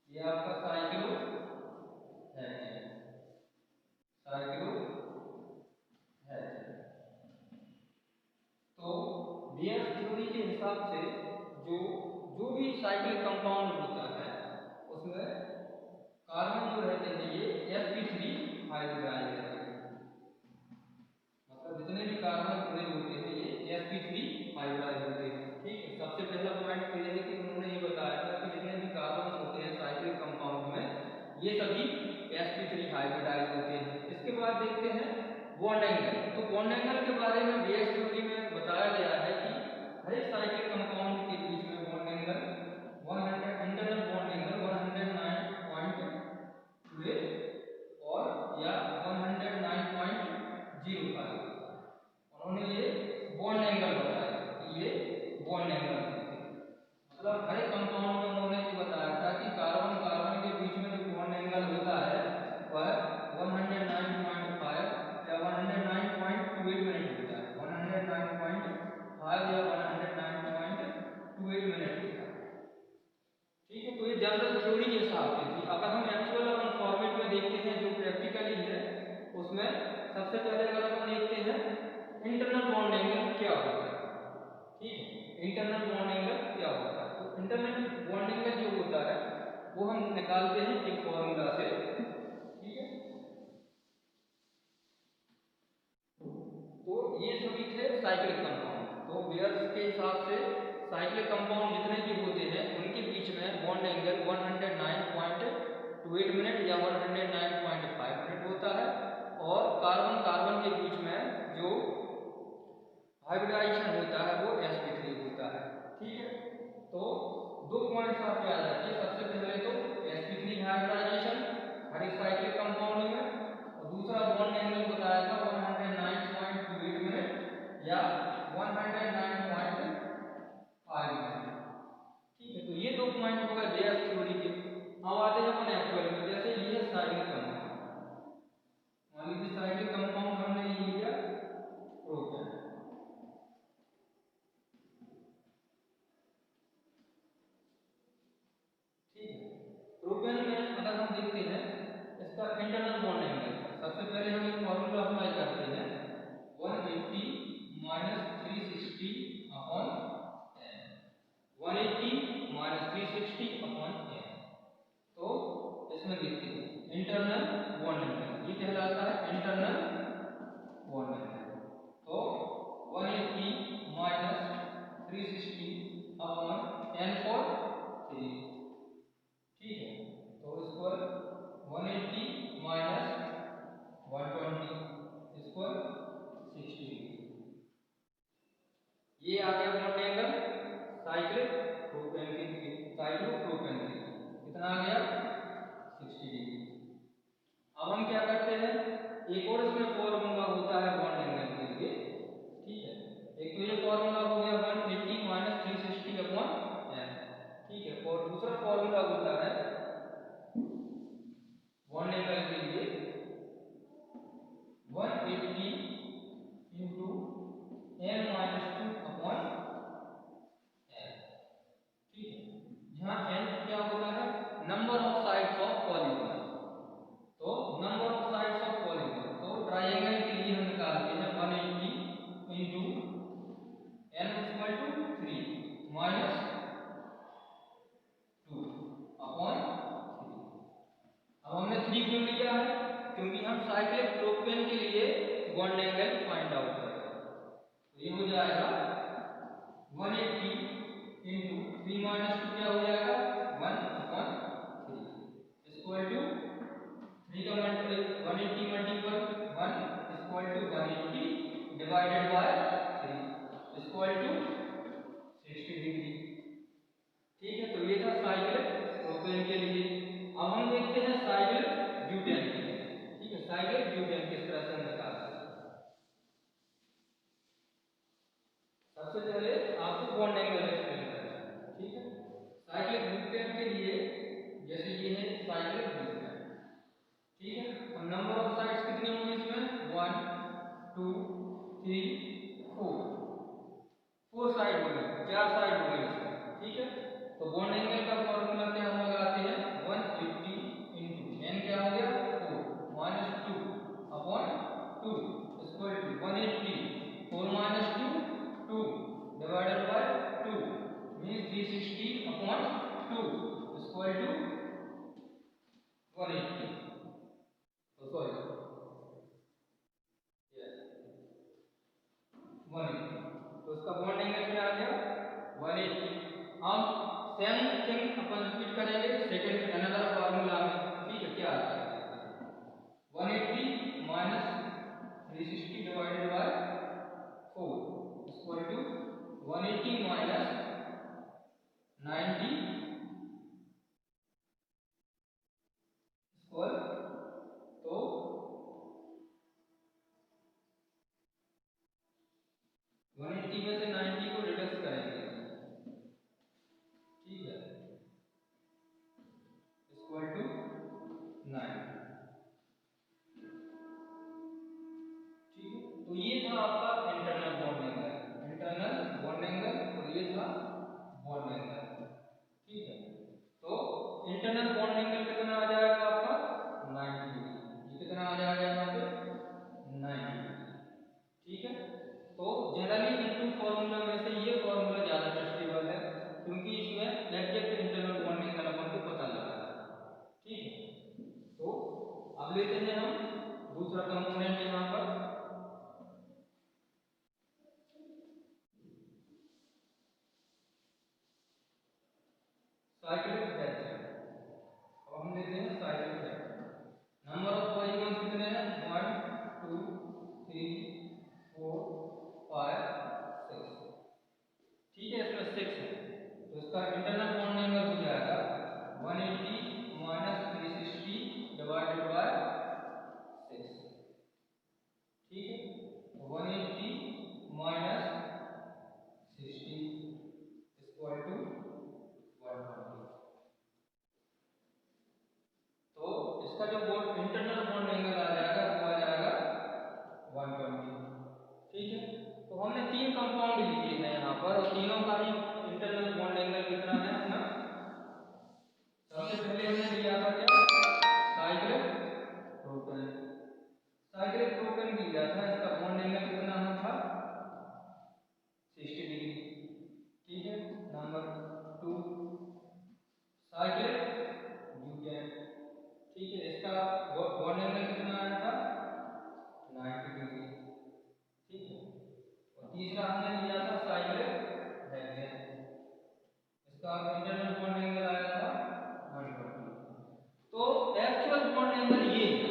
ये आपका cyclo hexane, cyclo hexane. तो बेयर्स थ्योरी के हिसाब से जो जो भी साइक्लिक कंपाउंड होता है उसमें कार्बन जो रहते हैं ये sp3 हाइब्रिडाइज रहते हैं, मतलब जितने भी कार्बन जुड़े होते हैं ये sp3 हाइब्रिडाइज होते हैं। ठीक है, सबसे पहला पॉइंट तो ये है कि उन्होंने ये बताया था कि जितने भी कार्बन होते हैं साइक्लिक कंपाउंड में ये सभी sp3 हाइब्रिडाइज होते हैं। इसके बाद देखते हैं बॉन्ड एंगल। तो बॉन्ड एंगल के बारे में बेयर्स थ्योरी में बताया गया है कि हर एक साइक्लिक कंपाउंड के बीच में bond angle 100 internal bond angle 109.28 और या 109.05 उन्होंने ये बॉन्ड एंगल बताया कि ये बॉन्ड एंगल है। मतलब हर एक कंपाउंड में उन्होंने ये बताया था कि कार्बन कार्बन के बीच में जो बॉन्ड एंगल होता है वह 109.5 या 109.28 मिनट होता है, 109.5 या 109.28 मिनट होता है। ठीक है, तो ये जनरल थ्योरी के हिसाब से थी। अगर हम एक्चुअल अपन फॉर्मेट में देखते हैं जो प्रैक्टिकली है उसमें सबसे पहले अगर अपन देखते हैं इंटरनल बॉन्ड एंगल क्या होता है। ठीक है, इंटरनल बॉन्ड एंगल क्या होता है, तो इंटरनल बॉन्ड एंगल जो होता है वो हम निकालते हैं एक फॉर्मूला से। ठीक है, तो ये सभी थे साइक्लिक कंपाउंड। तो बेयर्स के हिसाब से साइक्लिक कंपाउंड जितने भी होते हैं उनके बीच में बॉन्ड एंगल 109.28 मिनट या 109.5 मिनट होता है, और कार्बन कार्बन के बीच में जो हाइब्रिडाइजेशन होता है वो sp3 होता है। ठीक है, तो दो पॉइंट्स आपके याद रखिए। सबसे पहले तो sp3 हाइब्रिडाइजेशन हर एक साइक्लिक कंपाउंड में, और दूसरा बॉन्ड एंगल बताया था 109.28 मिनट या 109.5 मिनट। ठीक है, तो ये दो पॉइंट हो गए बेयर्स थ्योरी के। अब आते हैं अपन एक्चुअल में। जैसे ये साइक्लिक कंपाउंड, मान लीजिए साइक्लिक कंपाउंड हमने ये लिया प्रोपेन। ठीक है, प्रोपेन में अगर हम देखते हैं इसका इंटरनल बॉन्ड एंगल, सबसे पहले हम एक फॉर्मूला अप्लाई करते हैं 180 minus 360 upon n, 180 minus 360 upon n। तो इसमें देखते हैं इंटरनल बॉन्ड एंगल, ये कहलाता है इंटरनल बॉन्ड एंगल। तो 180 माइनस 360 अपॉन n फॉर 3। ठीक है, तो स्क्वायर 180 माइनस 120 स्क्वायर 60। ये आ गया बॉन्ड एंगल साइक्लिक प्रोपेन के लिए, साइक्लोप्रोपेन के लिए कितना आ गया 60 डिग्री। अब हम क्या करते हैं, एक और इसमें फॉर्मूला होता है बॉन्ड एंगल के लिए। ठीक है, एक तो ये फॉर्मूला हो गया 180 माइनस 360 अपॉन n। ठीक है, और दूसरा फॉर्मूला होता है बॉन्ड एंगल के लिए 180 into n minus 2 upon n। ठीक है, यहाँ n क्या होता है, number of sides of polygon. तो number of sides of polygon, तो ट्राइंगल के लिए हम निकालते हैं 180 into n equal to 3 minus 2 upon 3। अब हमने 3 क्यों लिया है, क्योंकि हम साइक्लिक प्रोपेन के लिए बॉन्ड एंगल फाइंड आउट कर रहे हैं। तो ये हो जाएगा 180 इंटू 3 माइनस 2 क्या हो जाएगा 1 अपॉन 3 इक्वल टू 3 का multiple 180 multiple 1 equal to 180 divided by 3 equal to 60 degree. ठीक है, तो ये था साइक्लिक प्रोपेन के लिए। अब हम देखते हैं साइक्लिक ब्यूटेन के लिए। ठीक है, साइक्लिक ब्यूटेन किस तरह से हम निकालते हैं। सबसे पहले आपको बॉन्ड एंगल एक्सप्लेन करना है। ठीक है, साइक्लिक ब्यूटेन के लिए जैसे ये है साइक्लिक ब्यूटेन। ठीक है, अब नंबर ऑफ साइड्स कितनी होंगी इसमें 1 2 3 4 साइड हो गई, 4 साइड हो गई इसमें। ठीक है, तो बॉन्ड एंगल का फॉर्मूला क्या हम लगाते हैं 1 इक्वल टू 180, सॉरी 180, तो इसका बॉन्ड एंगल क्या आ गया 180। अब सेम थिंग अपन रिपीट करेंगे सेकंड अनदर फार्मूला में, ठीक है। क्या आता है 180 minus 360 divided by 4 equal to 180 minus 90 equal, तो 180 में से 90 को रिडक्स करेंगे, ठीक है, इक्वल टू 9, ठीक है। तो ये था आपका इंटरनल बॉन्ड एंगल, और ये था बॉन्ड एंगल, ठीक है। तो इंटरनल बॉन्ड एंगल कितना आ जाएगा आपका 90 डिग्री, ये कितना आ जाएगा यहाँ पे 90 डिग्री, ठीक है। तो जनरली इन टू फॉर्मूला में से ये फॉर्मूला ज्यादा ट्रस्टेबल है, क्योंकि इसमें एग्जैक्ट इंटरनल बॉन्ड एंगल अपन को पता लगा है, ठीक है। तो अब लेते हैं हम दूसरा कंपोनेंट यहाँ पर, साइक्लिक फ्रैक्चर। अब हम लेते हैं cyclic fracture. Number of polygons कितने हैं 1 2 3 4 5 6, ठीक है, इसमें 6 है। तो इसका इंटरनल बॉन्ड एंगल हो जाएगा 180 माइनस 360 डिवाइडेड बाय 6, ठीक है। 180 माइनस 60 इक्वल टू 120। तो इसका जो इंटरनल बॉन्ड एंगल आ जाएगा वो आ जाएगा 120, ठीक है। तो हमने 3 कंपाउंड लिए हैं यहाँ पर, और तीनों का ही इंटरनल बॉन्ड एंगल कितना है अपना, सबसे पहले हमने लिया था क्या साइक्लिक प्रोपेन लिया था, इसका बॉन्ड एंगल कितना था 60 डिग्री, ठीक है। नंबर 2 साइक्लिक ब्यूटेन, ठीक है, इसका बॉन्ड एंगल कितना आया था 90 डिग्री, ठीक है। और तीसरा हमने लिया था साइक्लिक हेक्सेन, इसका इंटरनल बॉन्ड एंगल आया था 120। तो एक्चुअल बॉन्ड एंगल ये है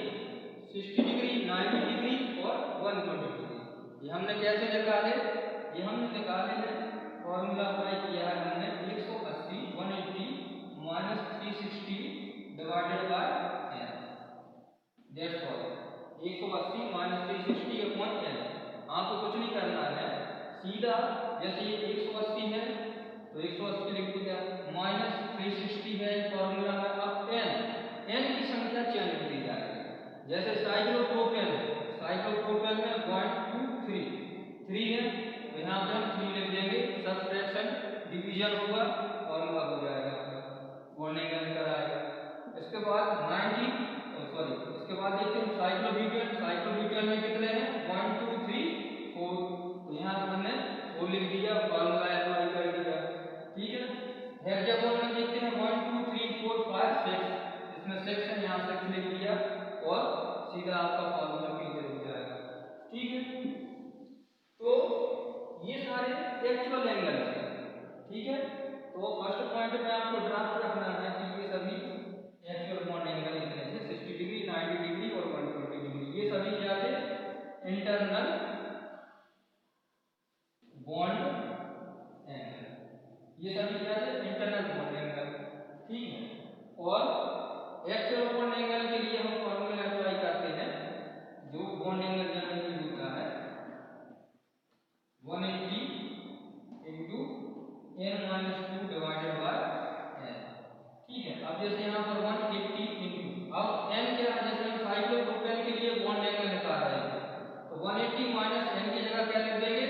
60 डिग्री 90 डिग्री और 120 डिग्री। ये हमने कैसे निकाले, ये हमने निकाले हैं फॉर्मूला अप्लाई किया है हमने 180 180 minus 360 divided bye n, that's all. 180 minus 360 upon n। आपको कुछ नहीं करना है, सीधा जैसे ये 180 है तो 180 लिख दिया, माइनस 360 है फॉर्मूला में, अब n की संख्या चेंज होती जाएगी। जैसे साइक्लोप्रोपेन में 1 2 3 है, तो यहाँ पे हम 3 लिख देंगे, सब्ट्रैक्शन डिवीजन होगा, फॉर्मूला हो जाएगा अपना, बॉन्ड एंगल निकल आएगा। इसके बाद 90 सॉरी इसके बाद देखते हैं साइक्लोब्यूटेन में कितने हैं 1 2 3 4, तो यहाँ हमने 4 लिख दिया, फॉर्मूला अप्लाई कर दिया, ठीक है। हेक्सागोन में देखते हैं 1 2 3 4 5 6, इसमें 6 है, यहाँ 6 लिख दिया और सीधा आपका फॉर्मूला क्लियर हो जाएगा, ठीक है। तो ये सारे एक्चुअल एंगल है, ठीक है। तो फर्स्ट पॉइंट में आपको ड्राफ्ट रखना है कि ये सभी एक्चुअल बॉन्ड एंगल इतने थे 60 डिग्री 90 डिग्री और 120 डिग्री, ये सभी क्या थे इंटरनल बॉन्ड एंगल, ये सभी क्या थे इंटरनल बॉन्ड एंगल, ठीक है। और एक्चुअल बॉन्ड एंगल के लिए हम फॉर्मूला अप्लाई करते हैं, जो बॉन्ड एंगल जनरली होता है 180 into n-2 divided by n, ठीक है। अब जैसे यहाँ पर 180 इंटू, अब n क्या है, जैसे हम साइक्लोप्रोपेन के लिए बॉन्ड एंगल निकाल रहे हैं, तो 180 माइनस n की जगह क्या लिख देंगे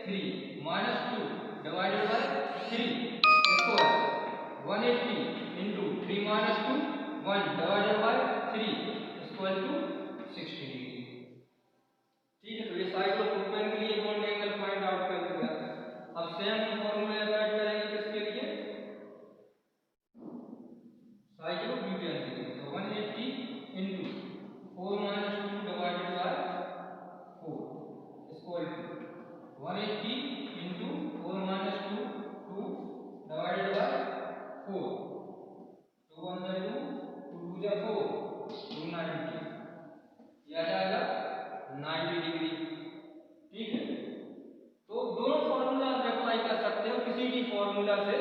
3 minus 2 divided by 3 square, 180 into 3 minus 2 1 divided by 3 equal to 60 degree, ठीक है। तो ये साइक्लोप्रोपेन के लिए बॉन्ड एंगल फाइंड आउट कर दिया। अब सेम फॉर्मूला अप्लाई करेंगे किसके लिए साइक्लोब्यूटेन के लिए। तो 180 into 4 minus 2 divided by 4 is equal to 180 into 4 minus 2 divided by 4, 2 1 जा 2, 2 2 जा 4, 290, ये आ जाएगा 90 डिग्री। ठीक है, तो दोनों फॉर्मूला आप अप्लाई कर सकते हो, किसी भी फॉर्मूला से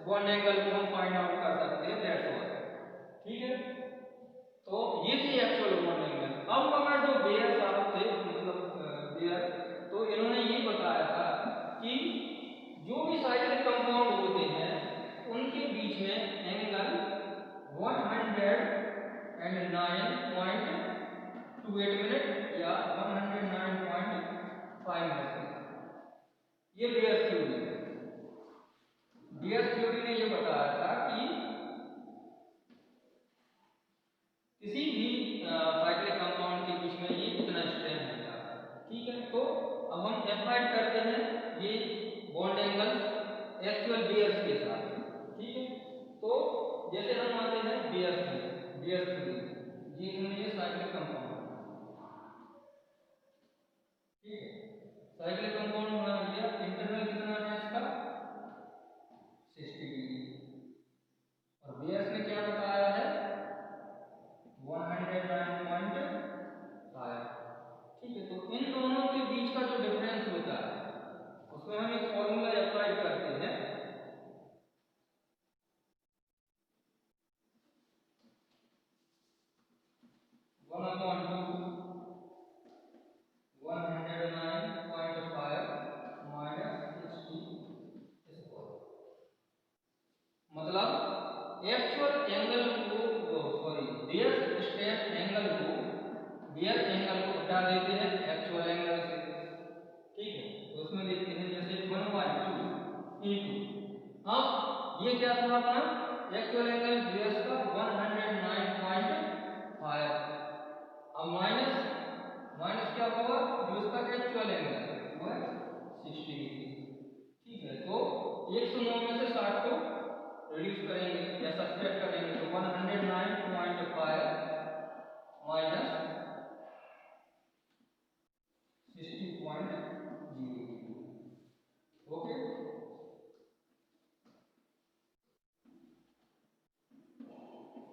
बॉन्ड एंगल को हम फाइंड आउट कर सकते हैं, दैट्स ऑल। ठीक है, तो ये थी एक्चुअल बॉन्ड एंगल। अब हमारे जो बेयर साहब थे, मतलब बेयर, तो इन्होंने ये बताया था कि जो भी साइक्लिक कंपाउंड होते हैं उनके बीच में एंगल 109.28 मिनट या 109.5 मिनट, ये बेयर थ्योरी है। बेयर थ्योरी ने ये बताया था कि किसी भी साइक्लिक कंपाउंड के बीच में ये इतना स्ट्रेन होता है। ठीक है, तो अब हम एप्लाइड करते हैं ये बॉन्ड एंगल्स एक्चुअल बेयर्स के साथ। ठीक है, तो जैसे हम आते हैं बेयर्स में, बेयर्स थ्योरी, ये हमने ये साइक्लिक कंपाउंड, ठीक है, साइक्लिक कंपाउंड बना लिया। इंटरनल कितना है इसका 60 डिग्री, और बेयर्स ने क्या बताया है 109.5। ठीक है, तो इन दोनों के बीच का जो डिफरेंस होता है उसमें हम एक फॉर्मूला अप्लाई करते हैं, वन अपॉन टू 109.5 माइनस 60, मतलब एक्चुअल एंगल को, सॉरी बेयर स्ट्रेन एंगल को, बेयर एंगल को हटा देते हैं एक्चुअल एंगल से। ठीक है, तो उसमें देखते हैं जैसे 1/2 इंटू, अब ये क्या था अपना एक्चुअल एंगल बेयर्स का 109.5, अब माइनस माइनस क्या होगा जो इसका एक्चुअल एंगल वो है 60 डिग्री। ठीक है, तो 109 में से 60 को रिड्यूस करेंगे या सब्ट्रैक्ट करेंगे, तो 109.5 माइनस 60.0। ओके,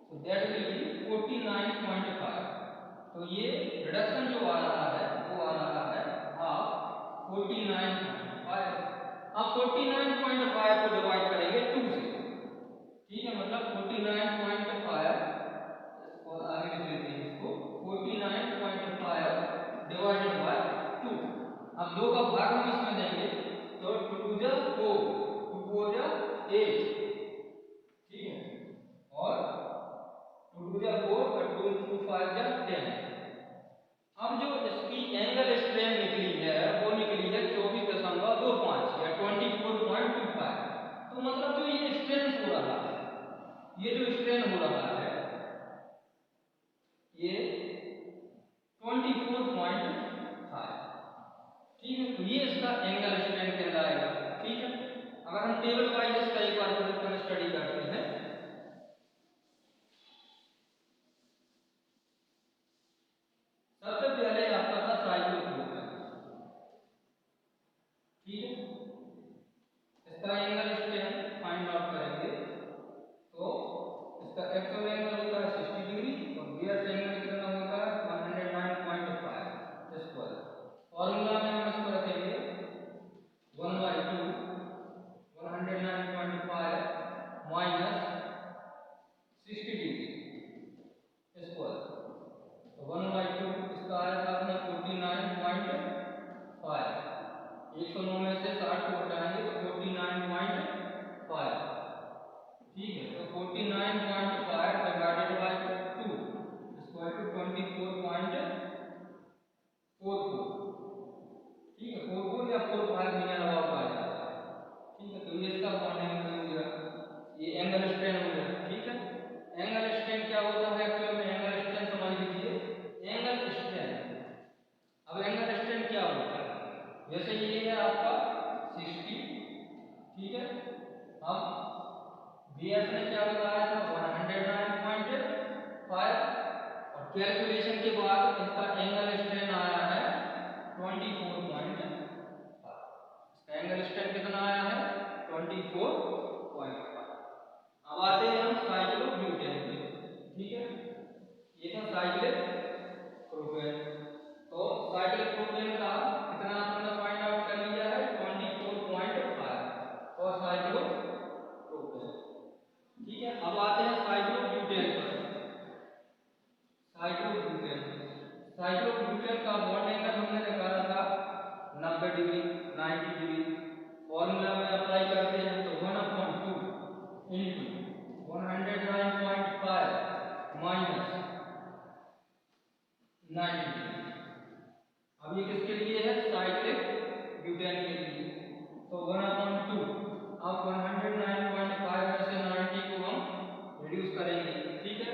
तो दैट विल बी 49.5। तो ये रिडक्शन जो आ रहा है वो आ रहा है हाफ 49.5। अब 49.5 को डिवाइड करेंगे 2 से। ठीक है, मतलब 49.5, और आगे लिख लेते हैं इसको 49.5 डिवाइडेड बाय 2। अब 2 का भाग हम इसमें देंगे, तो 2 जा 4, 2 4 जा 8। ठीक है, और 2 जा 4 और 2 5 जा 10। अब जो इसकी एंगल स्ट्रेन निकली है वो निकली है 24.25 या 24.25। तो मतलब जो ये स्ट्रेन हो रहा है, ये जो स्ट्रेन हो रहा है ये 24.5। ठीक है, तो ये इसका एंगल स्ट्रेन कहलाएगा। ठीक है, अगर हम टेबल वाइज इसका एक बार फिर स्टडी करते हैं, सबसे पहले आपका था साइक्लोब्यूटेन। ठीक है, इसका एंगल स्ट्रेन फाइंड आउट करेंगे, तो इसका एक्चुअल एंगल होता है 60 डिग्री और बेयर एंगल कितना होता है 109.5 स्क्वायर। फॉर्मूला में हम इसको रखेंगे 1/2 109.5 माइनस 60 डिग्री स्क्वायर, तो 1/2 इसका आया था अपना 49.5। 109 में से 60 को हटाएंगे तो 49.5। ठीक है, तो 49.5 डिवाइडेड बाय 2 इक्वल टू 24.44। ठीक है, 44 या 45 नियर अबाउट आ जाता है। ठीक है, तो ये इसका बॉन्ड एंगल हो गया, ये एंगल स्ट्रेन हो गया। ठीक है, एंगल स्ट्रेन क्या होता है एक्चुअल में, एंगल स्ट्रेन समझ लीजिए एंगल स्ट्रेन। अब एंगल स्ट्रेन क्या होता है, जैसे ये है आपका 60। ठीक है, अब बीएस ने क्या बताया था 109 कैलकुलेशन के बाद इसका एंगल स्ट्रेन आया है 24.5। इसका एंगल स्ट्रेन कितना आया है 24.5। अब आते हैं हम साइक्लोब्यूटेन पे। ठीक है, ये था साइक्लोप्रोपेन। तो साइक्लोप्रोपेन का कितना हमने फाइंड आउट कर लिया है 24.5 और साइक्लोप्रोपेन। ठीक है, अब आते हैं साइक्लोब्यूटेन पर। साइक्लोब्यूटेन का बॉन्ड एंगल हमने निकाला था 90 डिग्री 90 डिग्री। फॉर्मूला में अप्लाई करते हैं तो 1/2 into 109.5 minus 90 डिग्री। अब ये किसके लिए है साइक्लिक ब्यूटेन के लिए। तो 1/2 अब 109.5 में से 90 को हम रिड्यूस करेंगे। ठीक है,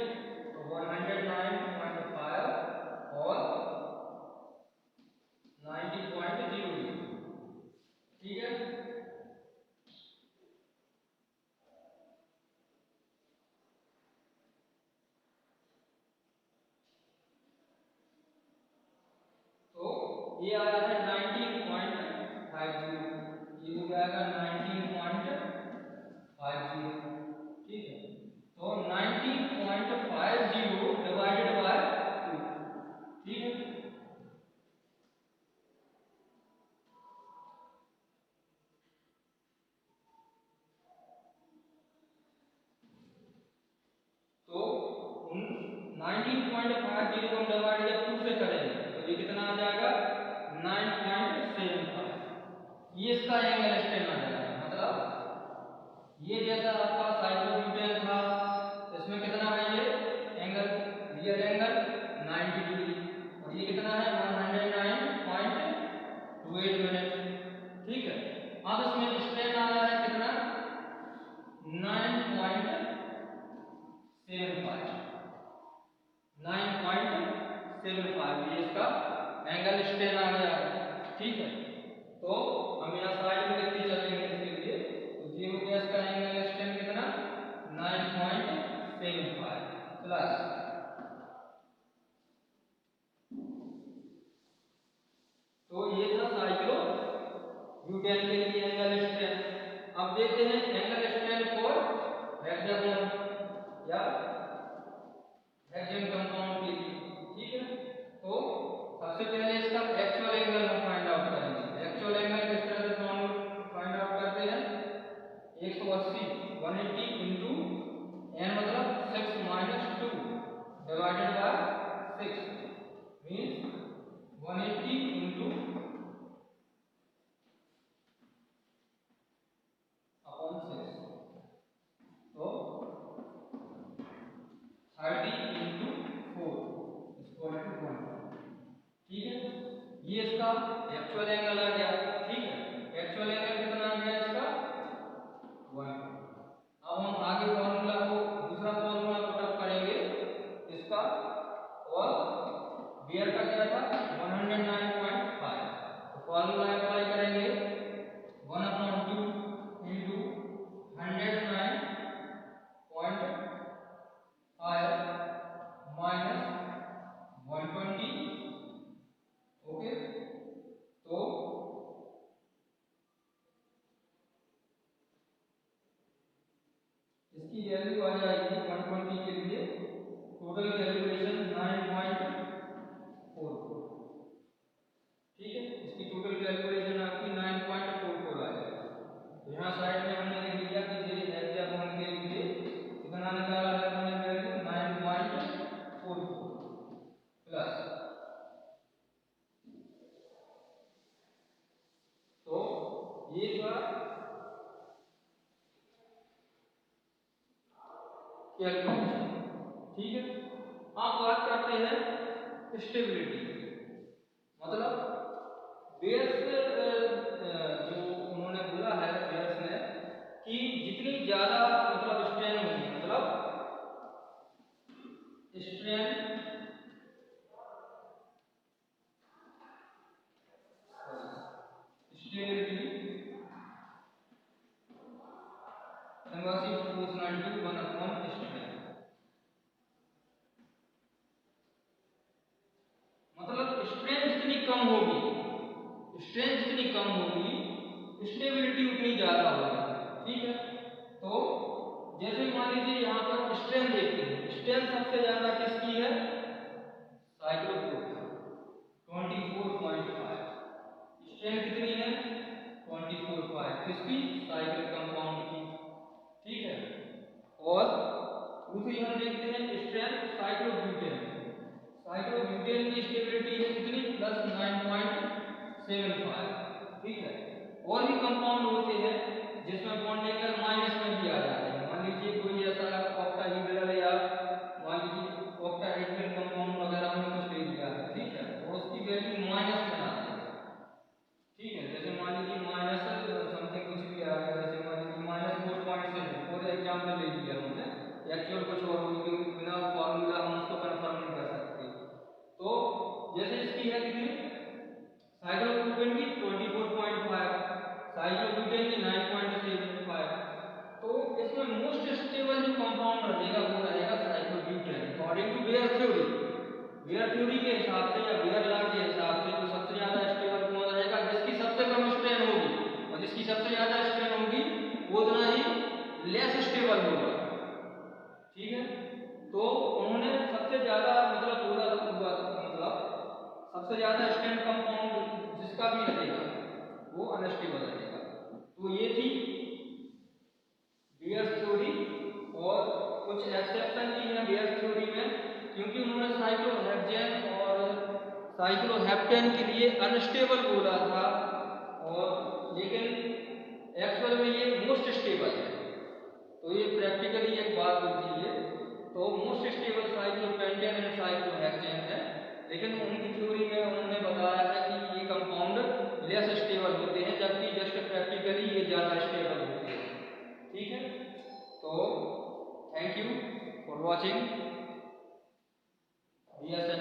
तो 109.5 और 90.00। ठीक है, तो ये आया है 19.50। ये हो जाएगा 19.50। ठीक है, तो 19.50 डिवाइडेड बाय 2। ठीक है, तो 19.50 को हम डिवाइड जब 2 से करेंगे तो ये कितना आ जाएगा 9.75। ये इसका एंगल स्ट्रेन आ जाएगा। मतलब ये जैसा आपका साइक्लोब्यूटेन था इसमें कितना है ये एंगल रियल एंगल 90 डिग्री और ये कितना है 109.28 मिनट। ठीक है, अब इसमें स्ट्रेन आया है कितना 9.75। ये इसका एंगल स्ट्रेन आ गया है। ठीक है, तो हम यहाँ साइड में लिखते चलेंगे इसके लिए। तो ये हो गया इसका एंगल स्ट्रेन कितना 9.75 प्लस तो ये था साइक्लोब्यूटेन के लिए एंगल स्ट्रेन। अब देखते हैं एंगल स्ट्रेन फॉर हेक्सागोन या हेक्सेन कंपाउंड के लिए। ठीक है, तो सबसे पहले इसका एक्चुअल एंगल हम फाइंड आउट करेंगे। एक्चुअल एंगल किस तरह से फाइंड आउट करते हैं 180 180 into n मतलब 6 - 2 divided bye 6 means 180 into upon 6 तो 30 into 4 इक्वल टू 1। ठीक है, ये इसका एक्चुअल एंगल आ गया। ठीक है, एक्चुअल एंगल कितना आ गया इसका 1। अब हम आगे फॉर्मूला को दूसरा फॉर्मूला पुटअप करेंगे इसका और बियर का क्या था 109.5। तो फॉर्मूला अप्लाई करेंगे 1/2 into 109.5 minus 120। ओके, तो इसकी वैल्यू आ जाएगी 120 के लिए टोटल कैलकुलेशन 9.44। ठीक है, इसकी टोटल कैलकुलेशन आपकी 9.44 आ जाएगी। तो यहाँ साइड में हमने लिख लिया कि ये हेक्सागोन के लिए कितना निकाला है हमने वैल्यू 9.44 प्लस तो ये था कैलकुलेशन। ठीक है, अब बात करते हैं स्टेबिलिटी। मतलब बेयर्स जो उन्होंने बोला है बेयर्स ने कि जितनी ज्यादा मतलब स्ट्रेन होगी मतलब strain stability inversely proportional to 1/स्ट्रेन। स्टेबिलिटी उतनी ज्यादा होगी। ठीक है, तो जैसे मान लीजिए यहाँ पर स्ट्रेन देखते हैं, स्ट्रेन सबसे ज्यादा किसकी है, साइक्लोप्रोपेन 24.5, स्ट्रेन कितनी है 24.5 किसकी, साइक्लिक कंपाउंड की। ठीक है, और दूसरी हम देखते हैं स्ट्रेन साइक्लोब्यूटेन, साइक्लोब्यूटेन की स्टेबिलिटी है कितनी +9.75। ठीक है, और भी कंपाउंड होते हैं जिसमें बॉन्ड एंगल माइनस में भी आ जाते हैं। मान लीजिए कोई ऐसा ऑक्टाहेड्रल या मान लीजिए ऑक्टाहेड्रल कंपाउंड वगैरह हमने कुछ ले लिया है, ठीक है, और उसकी वैल्यू माइनस में आती है। ठीक है, जैसे मान लीजिए माइनस समथिंग कुछ भी आ गया, जैसे मान लीजिए -4.7 फॉर एग्जाम्पल ले लिया हमने, एक्चुअल कुछ और होगी, बिना फॉर्मूला हम उसको कंफर्म नहीं कर सकते। तो जैसे इसकी है कितनी, साइक्लोप्रोपेन की 24.5, साइक्लोब्यूटेन की 9.75, तो इसमें मोस्ट स्टेबल जो कंपाउंड रहेगा वो रहेगा cyclobutane according to Baeyer theory. Baeyer theory के हिसाब से या बेयर लॉ के हिसाब से तो सबसे ज्यादा स्टेबल कौन रहेगा, जिसकी सबसे कम स्ट्रेन होगी, और जिसकी सबसे ज्यादा स्ट्रेन होगी वो उतना ही लेस स्टेबल होगा। ठीक है, तो उन्होंने सबसे ज्यादा मतलब बोला मतलब सबसे ज्यादा स्ट्रेन कंपाउंड जिसका भी रहेगा वो अनस्टेबल रहेगा। तो ये थी बेयर थ्योरी, और कुछ एक्सेप्शन भी है बेयर थ्योरी में, क्योंकि उन्होंने साइक्लोहेक्सेन और साइक्लोहेप्टेन के लिए अनस्टेबल बोला था, और लेकिन एक्चुअल में ये मोस्ट स्टेबल है। तो ये प्रैक्टिकली एक बात होती है, तो most stable cyclopentane and cyclohexane है, लेकिन उनकी थ्योरी में उन्होंने बताया है कि ये कंपाउंड लेस स्टेबल होते हैं, जबकि जस्ट प्रैक्टिकली ये ज़्यादा स्टेबल होते हैं। ठीक है, तो thank you for watching BSN